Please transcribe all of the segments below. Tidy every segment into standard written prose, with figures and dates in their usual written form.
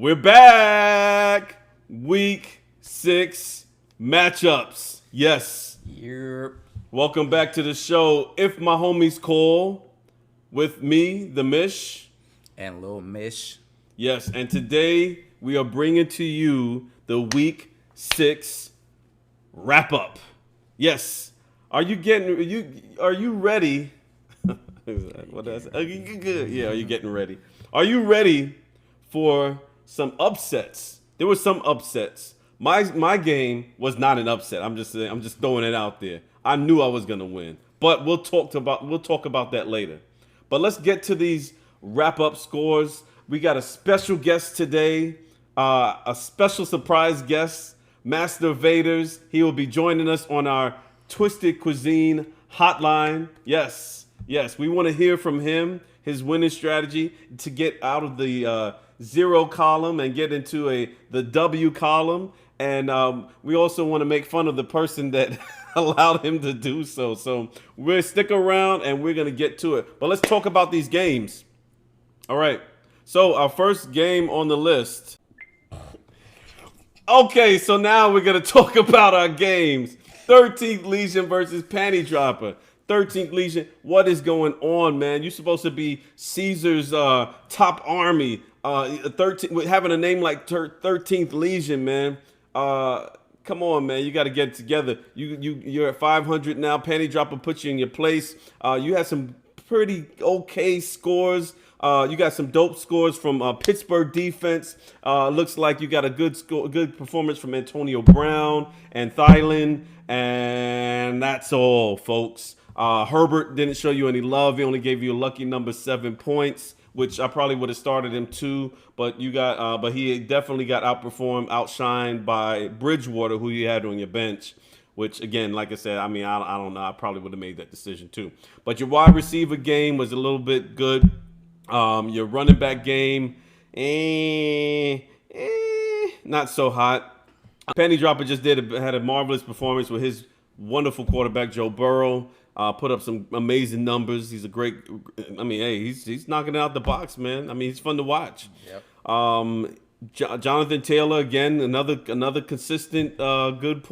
We're back. Week 6 matchups. Yes. Yep. Welcome back to the show. If my homies call, with me, the Mish. And Lil Mish. Yes, and today we are bringing to you the Week 6 wrap up. Yes. Are you ready? What did I say? Good. Yeah, are you getting ready? Are you ready for some upsets? There were some upsets. My game was not an upset. I'm just throwing it out there. I knew I was gonna win, but we'll talk about that later. But let's get to these wrap up scores. We got a special guest today, a special surprise guest, Master VADERS. He will be joining us on our Twisted Cuisine hotline. Yes, we want to hear from him, his winning strategy to get out of the zero column and get into the W column. And we also want to make fun of the person that allowed him to do so. So we'll stick around and we're going to get to it. But let's talk about these games. All right. So our first game on the list. Okay, so now we're going to talk about our games. 13th Legion versus Panty Dropper. 13th Legion, what is going on, man? You're supposed to be Caesar's top army. 13, having a name like 13th Legion, man. Come on, man. You got to get it together. You're at 500 now. Panty Dropper puts you in your place. You had some pretty okay scores. You got some dope scores from Pittsburgh defense. Looks like you got a good performance from Antonio Brown and Thielen, and that's all, folks. Herbert didn't show you any love. He only gave you a lucky number 7 points, which I probably would have started him too. But but he definitely got outshined by Bridgewater, who you had on your bench. Which, again, like I said, I mean, I don't know. I probably would have made that decision too. But your wide receiver game was a little bit good. Your running back game, not so hot. Penny Dropper just had a marvelous performance with his wonderful quarterback Joe Burrow. Put up some amazing numbers. He's a great. I mean, hey, he's knocking it out the box, man. I mean, he's fun to watch. Yep. Jonathan Taylor again, another consistent, good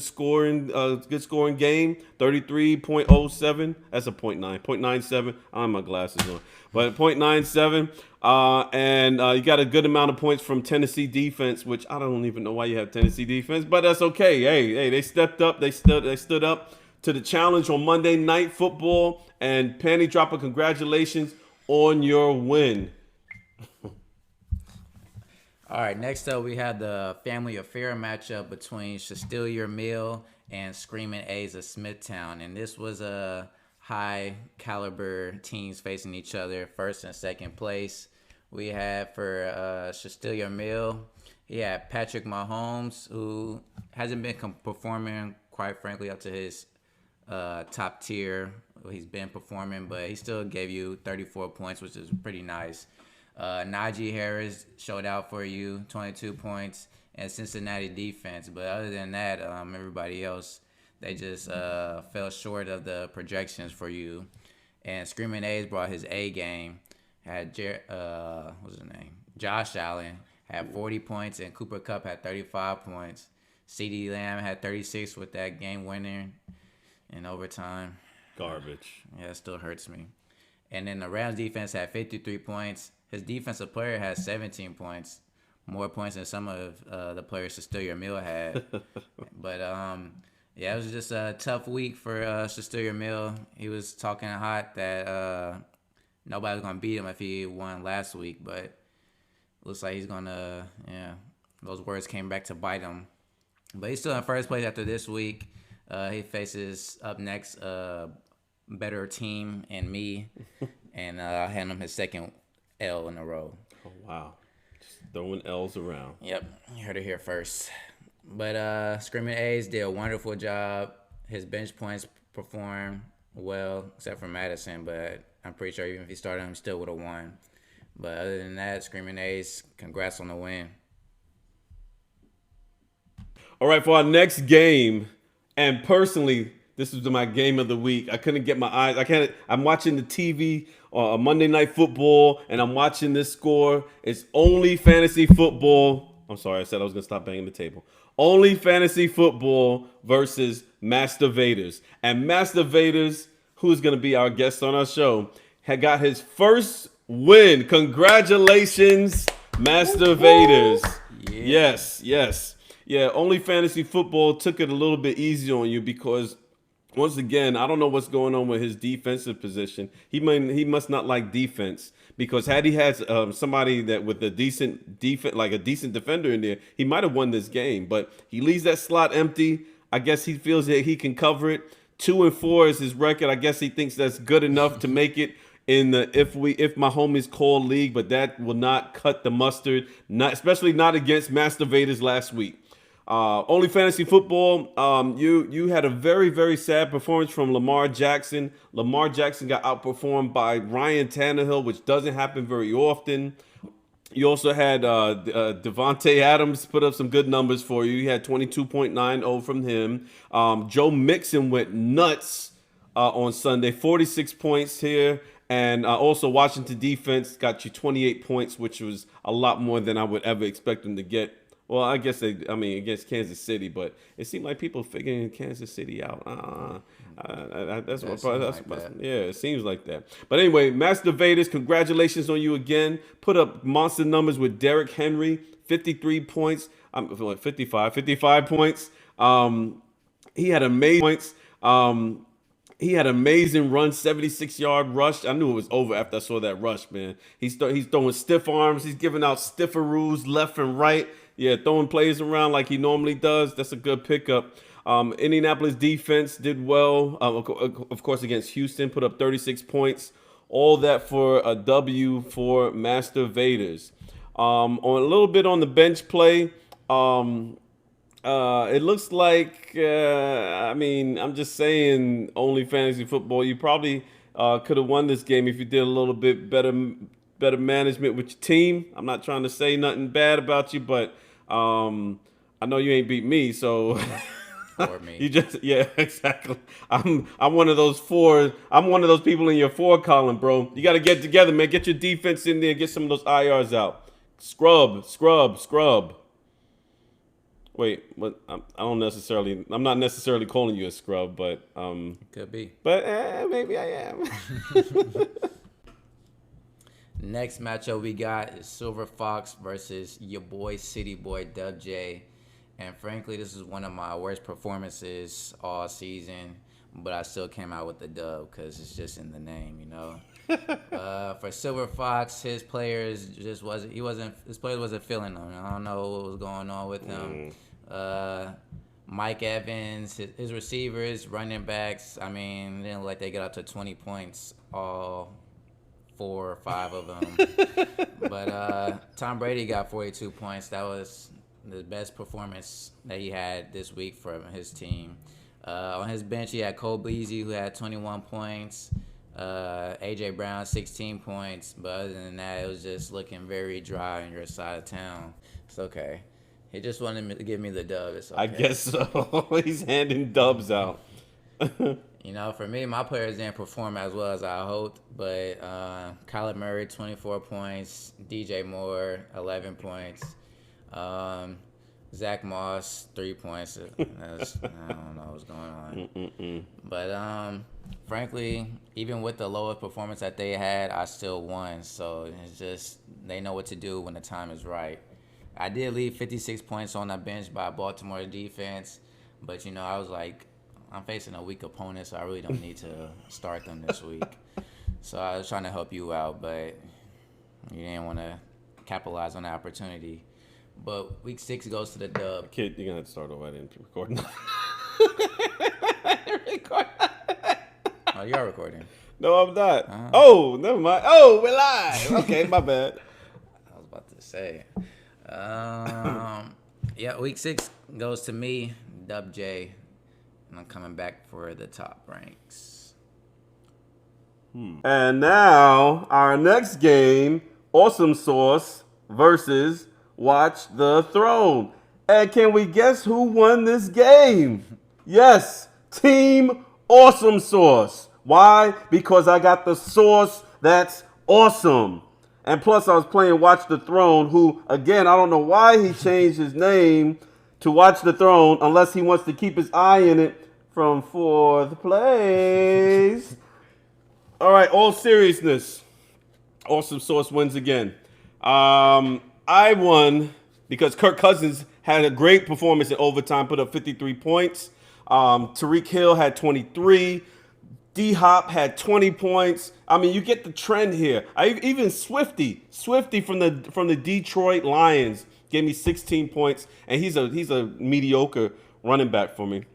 scoring game. 33.07. That's a 0.97. I have my glasses on, but 0.97. And you got a good amount of points from Tennessee defense, which I don't even know why you have Tennessee defense, but that's okay. Hey, they stepped up. They stood up to the challenge on Monday Night Football. And Panty Dropper, congratulations on your win. All right, next up we had the family affair matchup between Shastilier Mill and Screaming A's of Smithtown. And this was a high caliber teams facing each other, first and second place. We had for Shastilier Mill, he had Patrick Mahomes, who hasn't been performing, quite frankly, up to his top tier. He's been performing, but he still gave you 34 points, which is pretty nice. Najee Harris showed out for you, 22 points, and Cincinnati defense. But other than that, everybody else, they just fell short of the projections for you. And Screaming A's brought his A game. Had what's his name? Josh Allen had 40 points, and Cooper Kupp had 35 points. CeeDee Lamb had 36 with that game winner in overtime. Garbage. Yeah, it still hurts me. And then the Rams defense had 53 points. His defensive player had 17 points, more points than some of the players Shastilier Mill had. But, yeah, it was just a tough week for Shastilier Mill. He was talking hot that nobody was going to beat him if he won last week. But looks like he's going to, those words came back to bite him. But he's still in first place after this week. He faces up next better team and me. And I hand him his second L in a row. Oh, wow. Just throwing L's around. Yep. You heard it here first. But Screaming A's did a wonderful job. His bench points performed well, except for Madison. But I'm pretty sure even if he started him, he still would have won. But other than that, Screaming A's, congrats on the win. All right, for our next game, and personally, This was my game of the week. I couldn't get my eyes. I'm watching the TV, Monday Night Football, and I'm watching this score. It's only fantasy football. I'm sorry, I said I was gonna stop banging the table. Only fantasy football versus Master VADERS, and Master VADERS, who's gonna be our guest on our show, had got his first win. Congratulations, Master VADERS. Yeah. Yes. Yeah, only fantasy football took it a little bit easy on you because, once again, I don't know what's going on with his defensive position. He must not like defense, because had he had somebody that with a decent defense, like a decent defender in there, he might have won this game. But he leaves that slot empty. I guess he feels that he can cover it. 2-4 is his record. I guess he thinks that's good enough to make it in the if MAHOMES call league, but that will not cut the mustard, especially not against Master VADERS last week. Only fantasy football. You had a very, very sad performance from Lamar Jackson. Lamar Jackson got outperformed by Ryan Tannehill, which doesn't happen very often. You also had Devontae Adams put up some good numbers for you. You had 22.90 from him. Joe Mixon went nuts on Sunday, 46 points here. And also Washington defense got you 28 points, which was a lot more than I would ever expect them to get. Well, I guess against Kansas City, but it seemed like people figuring Kansas City out. Yeah, it seems like that. But anyway, Master VADERS, congratulations on you again. Put up monster numbers with Derrick Henry, 53 points. 55 points. He had amazing points. He had amazing run, 76-yard rush. I knew it was over after I saw that rush, man. He's throwing stiff arms. He's giving out stifferoos left and right. Yeah, throwing plays around like he normally does. That's a good pickup. Indianapolis defense did well, of course, against Houston, put up 36 points. All that for a W for Master VADERS. On a little bit on the bench play, it looks like, I'm just saying, only fantasy football. You probably could have won this game if you did a little bit better management with your team. I'm not trying to say nothing bad about you, but I know you ain't beat me, so Or me. Yeah, exactly. I'm one of those four. I'm one of those people in your 4 column, bro. You got to get together, man. Get your defense in there. Get some of those IRs out. Scrub. Wait, what? I'm not necessarily calling you a scrub, but Could be. But maybe I am. Next matchup we got is Silver Fox versus your boy City Boy Dub J. And frankly, this is one of my worst performances all season, but I still came out with the dub because it's just in the name, you know. For Silver Fox, his players wasn't feeling him. I don't know what was going on with him. Mike Evans, his receivers, running backs, it didn't look like they got up to 20 points, all 4 or 5 of them. But Tom Brady got 42 points. That was the best performance that he had this week for his team. On his bench, he had Cole Beasley, who had 21 points. A.J. Brown, 16 points. But other than that, it was just looking very dry on your side of town. It's okay. He just wanted me to give me the dub. It's okay. I guess so. He's handing dubs out. You know, for me, my players didn't perform as well as I hoped. But Kyler Murray, 24 points. DJ Moore, 11 points. Zach Moss, 3 points. I don't know what's going on. But frankly, even with the lowest performance that they had, I still won. So it's just they know what to do when the time is right. I did leave 56 points on the bench by Baltimore defense, but I was like, I'm facing a weak opponent, so I really don't need to start them this week. So I was trying to help you out, but you didn't want to capitalize on the opportunity. But week 6 goes to the dub. Kid, you're going to have to start over. I didn't record. Oh, you're recording. No, I'm not. Oh, never mind. Oh, we're live. Okay, my bad. I was about to say. Yeah, week 6 goes to me, Dub J. And I'm coming back for the top ranks. And now, our next game, Awesome Sauce versus Watch the Throne. And can we guess who won this game? Yes, Team Awesome Sauce. Why? Because I got the sauce that's awesome. And plus, I was playing Watch the Throne, who, again, I don't know why he changed his name to Watch the Throne, unless he wants to keep his eye in it from fourth place. All right, all seriousness. Awesome Sauce wins again. I won because Kirk Cousins had a great performance in overtime, put up 53 points. Tyreek Hill had 23. D-Hop had 20 points. I mean, you get the trend here. Even Swifty from the Detroit Lions gave me 16 points, and he's a mediocre running back for me.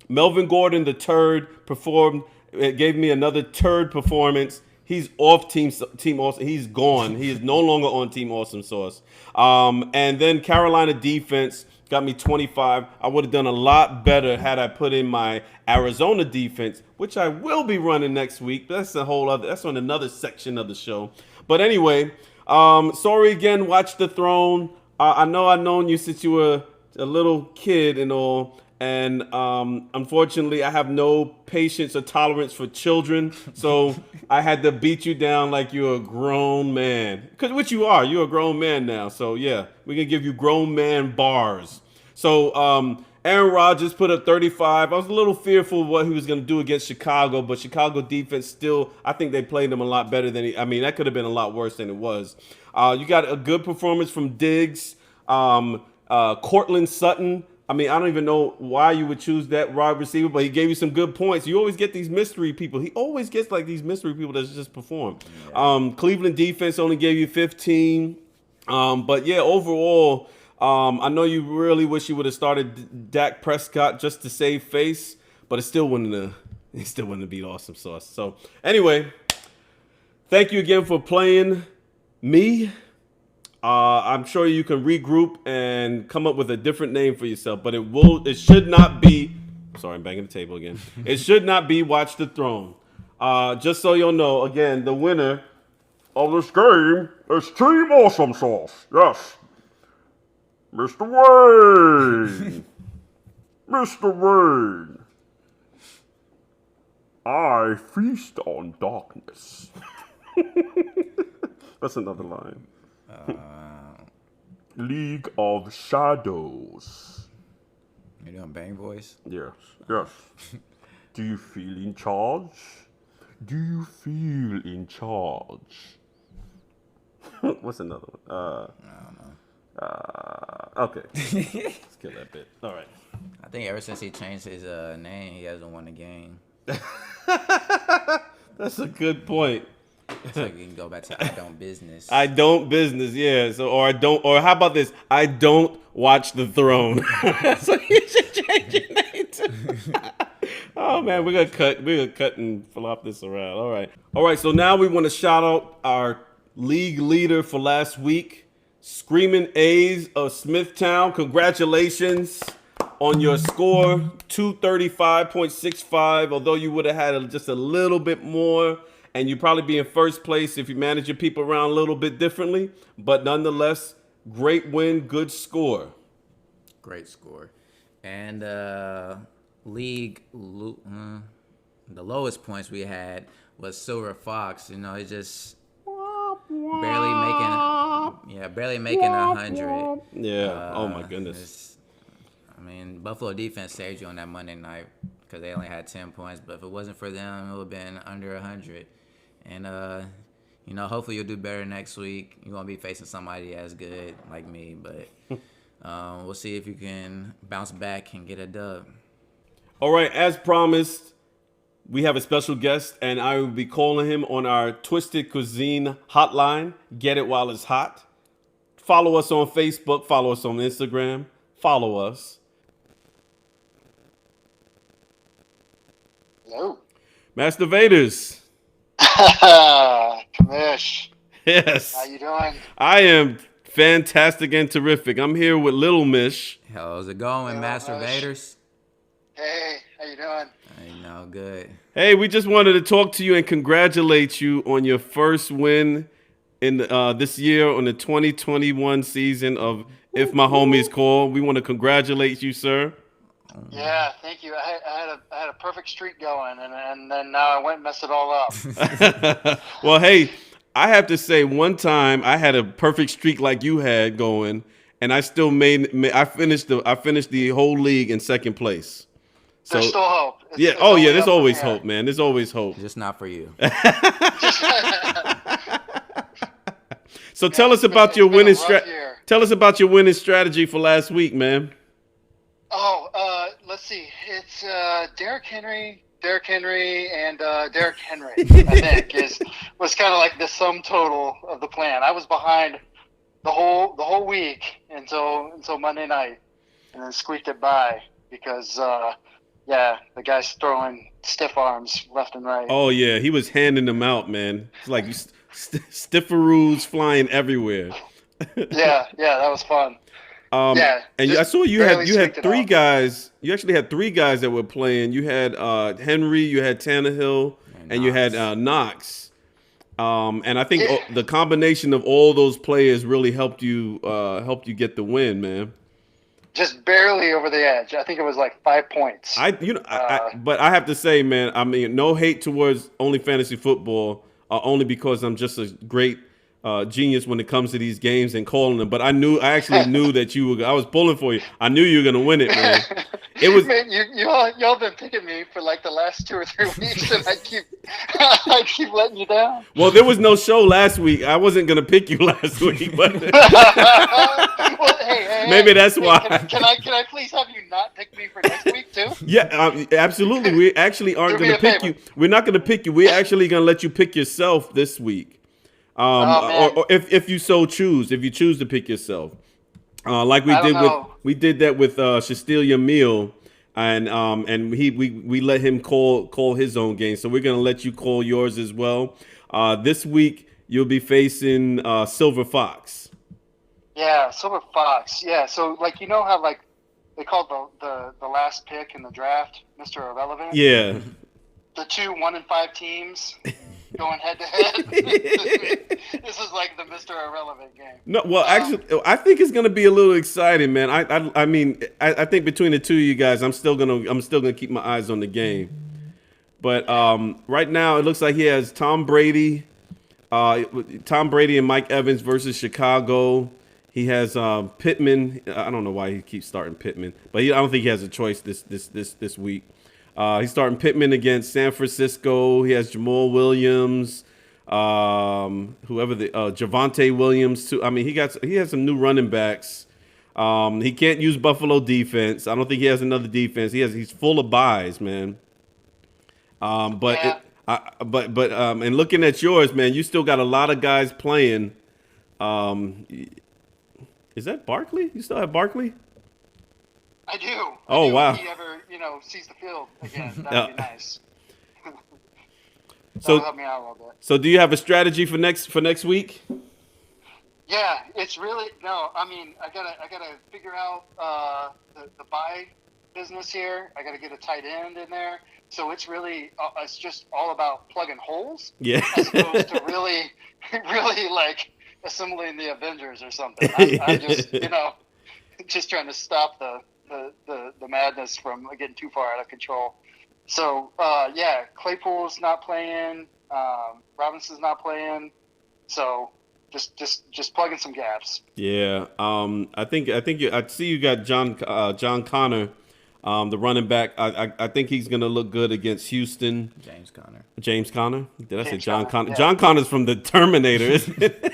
Melvin Gordon, the turd, performed. It gave me another turd performance. He's off Team Awesome. He's gone. He is no longer on Team Awesome Sauce. And then Carolina defense got me 25. I would have done a lot better had I put in my Arizona defense, which I will be running next week. That's on another section of the show. But anyway, sorry again, Watch the Throne. I know I've known you since you were a little kid and all. And unfortunately, I have no patience or tolerance for children. So I had to beat you down like you're a grown man. Because what you are, you're a grown man now. So yeah, we're going to give you grown man bars. So Aaron Rodgers put up 35. I was a little fearful of what he was going to do against Chicago. But Chicago defense still, I think they played him a lot better than that could have been a lot worse than it was. You got a good performance from Diggs, Cortland Sutton. I mean, I don't even know why you would choose that wide receiver, but he gave you some good points. You always get these mystery people. He always gets like these mystery people that just perform. Yeah. Cleveland defense only gave you 15. But yeah, overall, I know you really wish you would have started Dak Prescott just to save face, but it still wouldn't have beat Awesome Sauce. So anyway, thank you again for playing me. I'm sure you can regroup and come up with a different name for yourself, but it should not be, sorry, I'm banging the table again. It should not be Watch the Throne. Just so you'll know, again, the winner of this game is Team Awesome Sauce. Yes. Mr. Wayne. Mr. Wayne. I feast on darkness. That's another line. League of Shadows. You doing bang voice? Yes. Do you feel in charge? Do you feel in charge? What's another one? I don't know. Okay. Let's kill that bit. All right. I think ever since he changed his name, he hasn't won a game. That's a good point. So you can go back to I don't business. I don't business, yeah. So or how about this? I don't watch the throne. So you should change your name to. Oh man, we're gonna cut and flop this around. All right. So now we want to shout out our league leader for last week, Screaming A's of Smithtown. Congratulations on your score, 235.65. Although you would have had just a little bit more. And you'd probably be in first place if you manage your people around a little bit differently. But nonetheless, great win, good score. Great score. And the lowest points we had was Silver Fox. You know, he just barely making 100. Yeah. Oh my goodness. I mean, Buffalo defense saved you on that Monday night because they only had 10 points. But if it wasn't for them, it would have been under 100. And, hopefully you'll do better next week. You won't be facing somebody as good like me. But we'll see if you can bounce back and get a dub. All right. As promised, we have a special guest, and I will be calling him on our Twisted Cuisine hotline. Get it while it's hot. Follow us on Facebook. Follow us on Instagram. Follow us. Hello. Master Vaders. Commish. Yes. How you doing? I am fantastic and terrific. I'm here with Lil Mish. How's it going, Master Vaders? Hey, how you doing? Good. Hey, we just wanted to talk to you and congratulate you on your first win in this year on the 2021 season of If My Homies Call. We want to congratulate you, sir. Yeah, thank you. I had a perfect streak going, and then now I went and messed it all up. Well, hey, I have to say, one time I had a perfect streak like you had going, and I still I finished the whole league in second place. There's So still hope. yeah, It's oh yeah, only there's up from always here. hope, man. There's always hope. Just not for you. So tell us about It's your been a winning rough year. Tell us about your winning strategy for last week, man. Oh, let's see. It's Derrick Henry, and Derrick Henry. I think was kind of like the sum total of the plan. I was behind the whole week until Monday night, and then squeaked it by because the guy's throwing stiff arms left and right. Oh yeah, he was handing them out, man. It's like stifferoos flying everywhere. Yeah, that was fun. And I saw you barely had squeaked it three off. guys. You actually had three guys that were playing. You had Henry, you had Tannehill, and you had Knox. And I think the combination of all those players really helped you get the win, man. Just barely over the edge. I think it was like 5 points. But I have to say, man, I mean, no hate towards Only Fantasy Football, only because I'm just a great genius when it comes to these games and calling them. But I actually knew that I was pulling for you. I knew you were gonna win it, man. It was. Man, y'all been picking me for like the last 2 or 3 weeks, and I keep letting you down. Well, there was no show last week. I wasn't gonna pick you last week, but Well, hey, maybe that's why. Can I please have you not pick me for next week too? Yeah, absolutely. We actually aren't Do me gonna a pick favor. you. We're not gonna pick you. We're actually gonna let you pick yourself this week. Man. Or if you so choose, if you choose to pick yourself, like I don't know. we did that with Shastilia Meal, and we let him call his own game. So we're gonna let you call yours as well. This week you'll be facing Silver Fox. Yeah, Silver Fox. Yeah, so like how like they called the last pick in the draft Mr. Irrelevant. Yeah. The 2 1 and 5 teams going head to head. This is like the Mr. Irrelevant game. No, well, actually, I think it's gonna be a little exciting, man. I mean, I think between the two of you guys, I'm still gonna keep my eyes on the game. But right now, it looks like he has Tom Brady and Mike Evans versus Chicago. He has Pittman. I don't know why he keeps starting Pittman, but I don't think he has a choice this week. He's starting Pittman against San Francisco. He has Jamal Williams, Javonte Williams too. I mean, he has some new running backs. He can't use Buffalo defense. I don't think he has another defense. He's full of buys, man. And looking at yours, man, you still got a lot of guys playing. Is that Barkley? You still have Barkley? I do. Oh, wow. If he ever, sees the field again, that would be nice. So That'll help me out a little bit. So do you have a strategy for next week? Yeah, it's really no. I mean, I gotta figure out the buy business here. I gotta get a tight end in there. So it's really it's just all about plugging holes. Yeah. As opposed to really like assembling the Avengers or something. I'm just just trying to stop the madness from getting too far out of control. So Claypool's not playing. Robinson's not playing. So just plugging some gaps. Yeah. I see you got John Connor, the running back. I think he's gonna look good against Houston. James Conner. Did I say John Connor? Yeah. John Connor's from the Terminator, isn't it?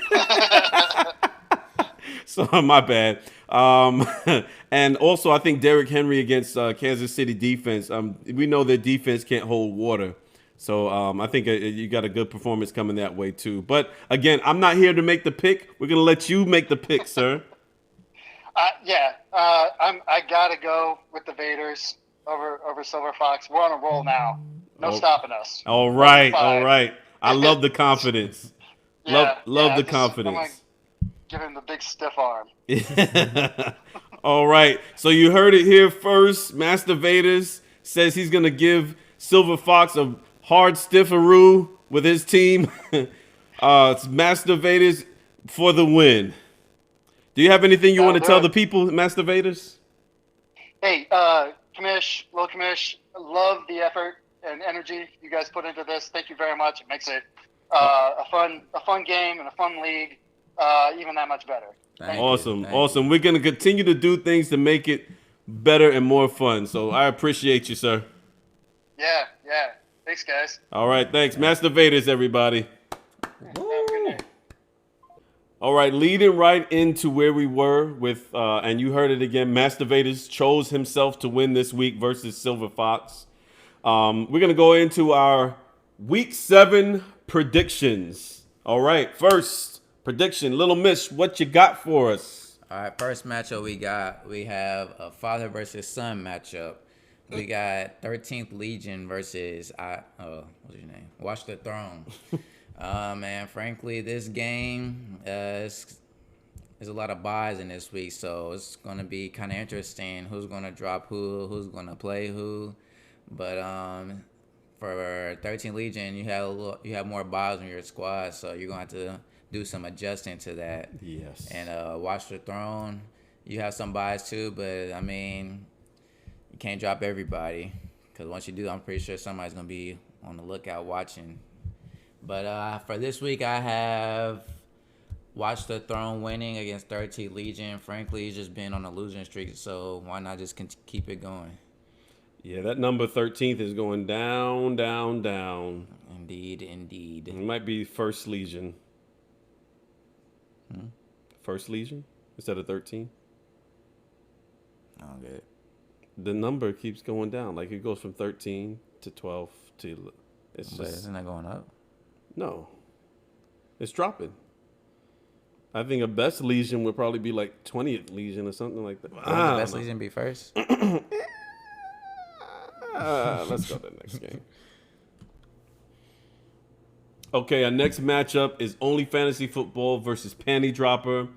So my bad. And also I think Derrick Henry against Kansas City defense. We know their defense can't hold water. So I think you got a good performance coming that way too. But again, I'm not here to make the pick. We're gonna let you make the pick, sir. I gotta go with the Vaders over Silver Fox. We're on a roll now. No stopping us. All right. I love the confidence. Love the confidence. I'm gonna give him the big stiff arm. All right. So you heard it here first. Master Vaders says he's gonna give Silver Fox a hard stifferoo with his team. It's Master Vaders for the win. Do you have anything you want to tell the people, Master Vaders? Hey, Commish, Lil Commish, love the effort and energy you guys put into this. Thank you very much. It makes it a fun game and a fun league even that much better. Awesome. You. We're gonna continue to do things to make it better and more fun. So I appreciate you, sir. Yeah. Thanks, guys. All right, thanks, Master Vaders, everybody. Have a good night. All right, leading right into where we were with, and you heard it again, Master Vaders chose himself to win this week versus Silver Fox. We're going to go into our Week 7 predictions. All right, first prediction, Lil Mish, what you got for us? All right, first matchup we have a father versus son matchup. We got 13th Legion versus what's your name? Watch the Throne. Man, frankly, this game there's a lot of buys in this week, so it's gonna be kind of interesting. Who's gonna drop who's gonna play who? But for 13th Legion, you have more buys in your squad, so you're gonna have to do some adjusting to that. Yes. And Watch the Throne, you have some buys too, but I mean, you can't drop everybody, because once you do, I'm pretty sure somebody's gonna be on the lookout watching. But for this week, I have Watch the Throne winning against 13th Legion. Frankly, he's just been on a losing streak, so why not just keep it going? Yeah, that number 13th is going down, down, down. Indeed. It might be First Legion. First Legion instead of 13? I don't get it. The number keeps going down. Like, it goes from 13 to 12 to... Isn't that going up? No. It's dropping. I think a best Legion would probably be like 20th Legion or something like that. Would the best Legion be first? Let's go to the next game. Okay, our next matchup is Only Fantasy Football versus Panty Dropper.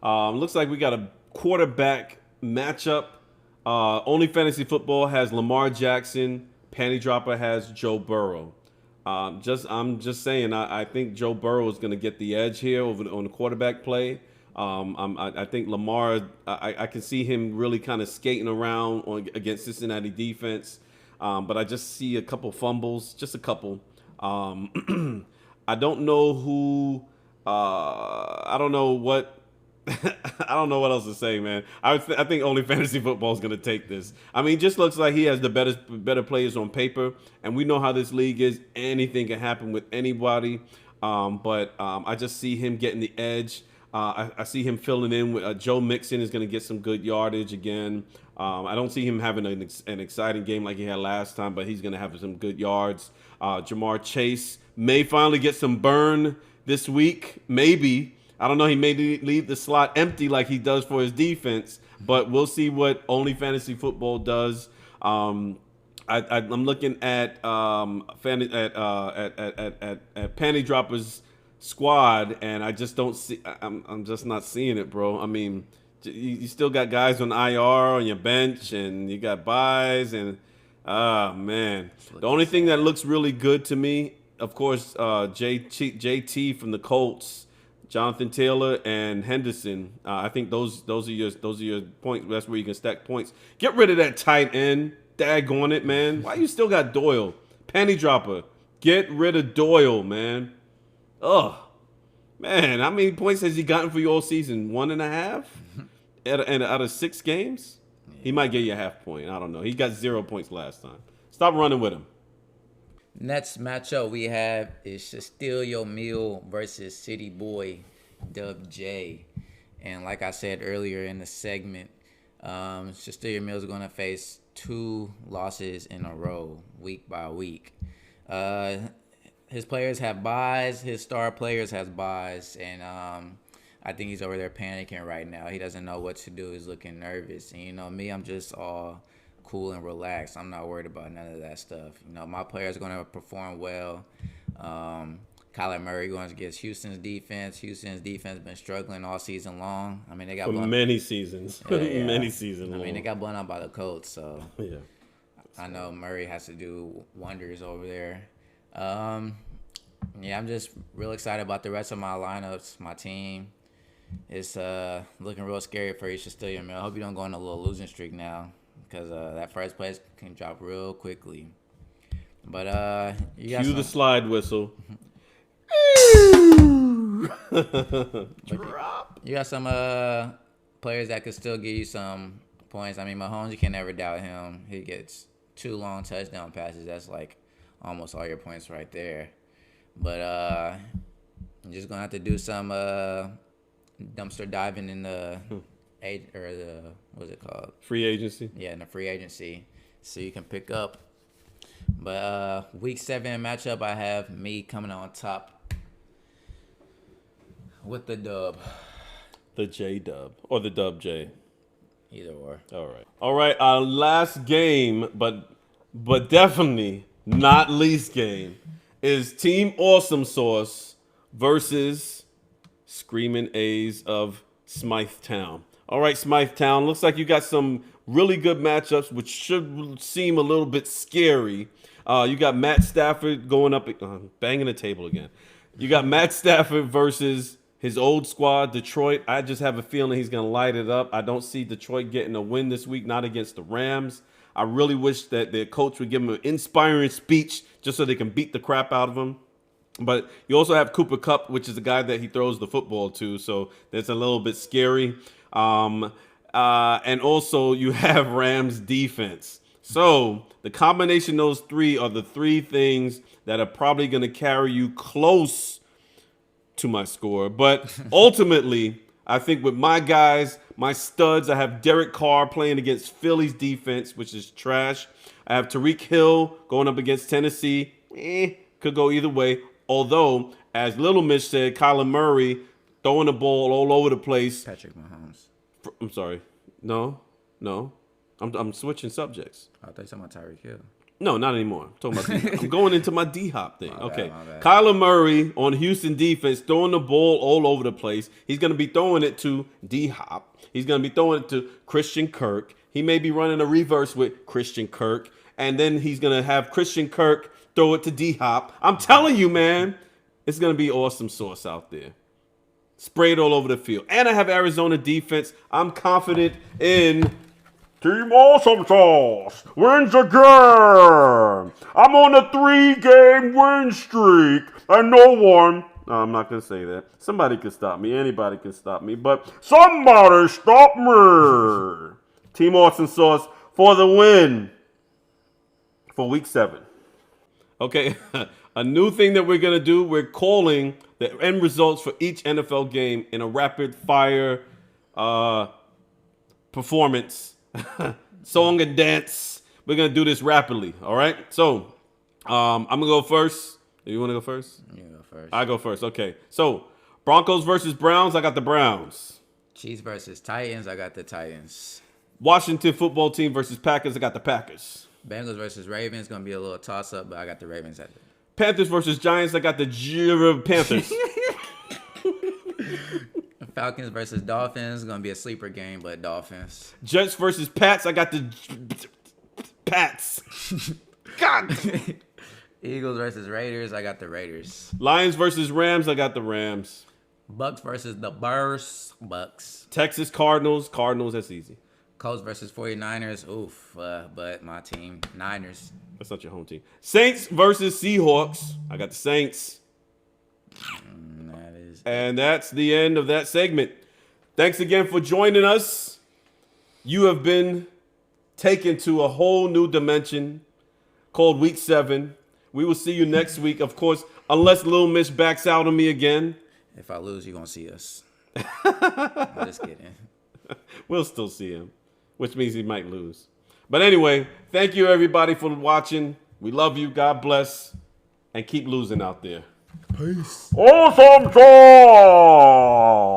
Looks like we got a quarterback matchup. Only Fantasy Football has Lamar Jackson. Panty Dropper has Joe Burrow. I'm just saying, I think Joe Burrow is going to get the edge here on the quarterback play. I think Lamar, I can see him really kind of skating around against Cincinnati defense. But I just see a couple fumbles, just a couple. I don't know who. I don't know what. I don't know what else to say, man. I think Only Fantasy Football is going to take this. I mean, just looks like he has the better players on paper, and we know how this league is. Anything can happen with anybody. But I just see him getting the edge. I see him filling in with Joe Mixon is going to get some good yardage again. I don't see him having an exciting game like he had last time, but he's going to have some good yards. Jamar Chase may finally get some burn this week. Maybe. I don't know. He may leave the slot empty like he does for his defense, but we'll see what Only Fantasy Football does. I'm looking at Panty Dropper's squad, and I just don't see. I'm just not seeing it, bro. I mean, you still got guys on IR on your bench, and you got buys, and man, the only thing that looks really good to me, of course, JT from the Colts, Jonathan Taylor and Henderson. I think those are your points. That's where you can stack points. Get rid of that tight end. Daggone it, man. Why you still got Doyle? Panty Dropper. Get rid of Doyle, man. Ugh. Man, how many points has he gotten for you all season? 1.5? Out of 6 games? Yeah. He might get you a half point. I don't know. He got 0 points last time. Stop running with him. Next matchup we have is Still Your Meal versus City Boy Dub J. And like I said earlier in the segment, Still Your Meal is going to face 2 losses in a row, week by week. His players have buys. His star players has buys. And I think he's over there panicking right now. He doesn't know what to do. He's looking nervous. And, you know, me, I'm just all cool and relaxed. I'm not worried about none of that stuff. You know, my players are going to perform well. Kyler Murray going against Houston's defense. Houston's defense been struggling all season long. I mean, they got many seasons. Yeah. Many seasons long. I mean, they got blown out by the Colts, so yeah. I know Murray has to do wonders over there. Yeah, I'm just real excited about the rest of my lineups, my team. It's looking real scary for you, Still Your Meal. I hope you don't go on a little losing streak now. because that first place can drop real quickly. But you got Cue the slide whistle. Drop. You got some players that could still give you some points. I mean, Mahomes, you can never doubt him. He gets 2 long touchdown passes. That's like almost all your points right there. But you're just gonna have to do some dumpster diving in the what's it called? Free agency. Yeah, in the free agency, so you can pick up. But week 7 matchup, I have me coming on top with the dub. The J dub or the dub J. Either or. All right. Our last game, but definitely not least game, is Team Awesome Sauce versus Screaming A's of Smythetown. All right, Smythetown. Looks like you got some really good matchups, which should seem a little bit scary. You got Matt Stafford going up, banging the table again. You got Matt Stafford versus his old squad, Detroit. I just have a feeling he's going to light it up. I don't see Detroit getting a win this week, not against the Rams. I really wish that their coach would give him an inspiring speech just so they can beat the crap out of him. But you also have Cooper Kupp, which is the guy that he throws the football to, so that's a little bit scary. And also you have Rams defense. So the combination of those three are the 3 things that are probably going to carry you close to my score. But ultimately, I think with my guys, my studs, I have Derek Carr playing against Philly's defense, which is trash. I have Tyreek Hill going up against Tennessee. Could go either way. Although, as Lil Mish said, Kyler Murray throwing the ball all over the place. Patrick Mahomes. I'm sorry. No. I'm switching subjects. I thought you were talking about Tyreek Hill. No, not anymore. I'm talking about I'm going into my D-Hop thing. My Okay. bad. Kyler Murray on Houston defense throwing the ball all over the place. He's going to be throwing it to D-Hop. He's going to be throwing it to Christian Kirk. He may be running a reverse with Christian Kirk. And then he's going to have Christian Kirk throw it to D-Hop. I'm telling you, man, it's going to be awesome sauce out there. Sprayed all over the field. And I have Arizona defense. I'm confident in Team Awesome Sauce wins again. I'm on a 3-game win streak, and no, I'm not going to say that. Somebody can stop me. Anybody can stop me, but somebody stop me. Team Awesome Sauce for the win for week 7. Okay, a new thing that we're going to do, we're calling the end results for each NFL game in a rapid fire performance. Song and dance. We're going to do this rapidly, all right? So, I'm going to go first. You want to go first? You go first. I go first, okay. So, Broncos versus Browns, I got the Browns. Chiefs versus Titans, I got the Titans. Washington football team versus Packers, I got the Packers. Bengals versus Ravens, going to be a little toss-up, but I got the Ravens at it. Panthers versus Giants, I got the Panthers. Falcons versus Dolphins, going to be a sleeper game, but Dolphins. Jets versus Pats, I got the Pats. God. Eagles versus Raiders, I got the Raiders. Lions versus Rams, I got the Rams. Bucks versus the Bears, Bucks. Texas Cardinals, that's easy. Colts versus 49ers, but my team, Niners. That's not your home team. Saints versus Seahawks, I got the Saints. And that's the end of that segment. Thanks again for joining us. You have been taken to a whole new dimension called Week 7. We will see you next week, of course, unless Lil Mish backs out on me again. If I lose, you're going to see us. I'm just kidding. We'll still see him, which means he might lose. But anyway, thank you, everybody, for watching. We love you. God bless. And keep losing out there. Peace. Awesome sauce!